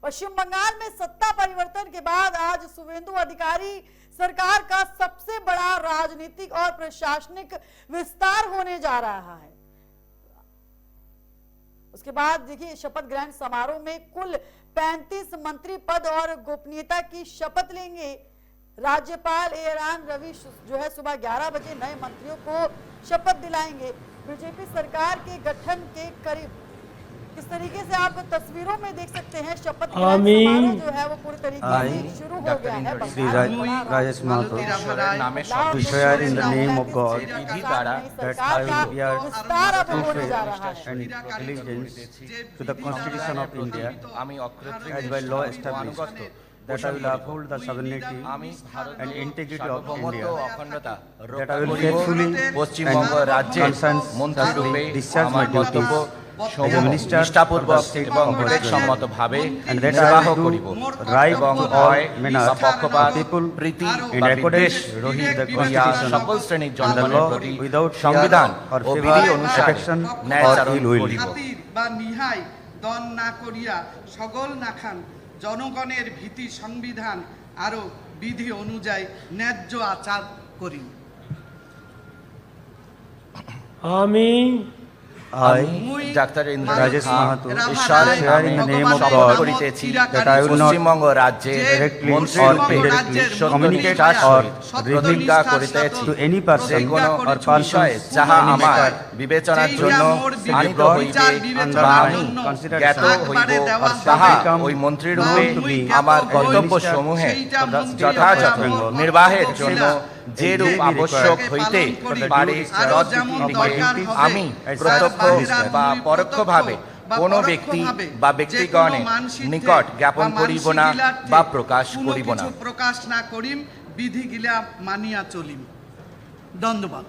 पश्चिम बंगाल में सत्ता परिवर्तन के बाद आज शुभेंदु अधिकारी सरकार का सबसे बड़ा राजनीतिक और प्रशासनिक विस्तार होने जा रहा है। उसके बाद देखिए शपथ ग्रहण समारोह में कुल 35 मंत्री पद और गोपनीयता की शपथ लेंगे। राज्यपाल एआर रवि जो है सुबह 11 बजे नए मंत्रियों को शपथ दिलाएंगे। बीजेपी सरकार के गठन के करीब किस तरीके से आप तस्वीरों में देख सकते हैं शपथ ग्रहण समारोह जो है वो पूरी तरीके से शुरू हो गया है। Shri Rajesh Mahato to swear in the name of God that I will bear true faith and allegiance to the Constitution of India as by law established, that I will uphold the sovereignty and integrity of India, that I will faithfully and conscientiously discharge my duties as a minister of the state of Gujarat, and that I will do right to all manners of people in accordance with the Constitution and the law without fear or favor, affection or ill will. দন না করিয়া সকল না খান জনগণের ভীতি সংবিধান আরো বিধি অনুযায়ী ন্যায্য আচার করি। আমি ডাক্তার রাজেশ মাহাতো ঈশ্বরের swear in the name of শপথ God করিতেছি that I will not Paschimbanga রাজ্যের directly মন্ত্রী or রূপে indirectly communicate সত্যনিষ্ঠার or সহিত প্রতিজ্ঞা করিতেছি to any person যেকোনো or person বিষয়ে যাহা আমার বিবেচনার জন্য আনিত হইবে বা আমি জ্ঞাত হইব তাহা ওই মন্ত্রী রূপে আমার কর্তব্য সমূহে যথাযথ নির্বাহের জন্য যে রূপ আবশ্যক হইতে পারে তদ্দিকে আমি প্রত্যক্ষ বা পরোক্ষভাবে কোন ব্যক্তি বা ব্যক্তিগণের নিকট জ্ঞাপন করিব না বা প্রকাশ করিব না। প্রকাশ না করিম বিধি গিলা মানিয়া চলিম। ধন্যবাদ।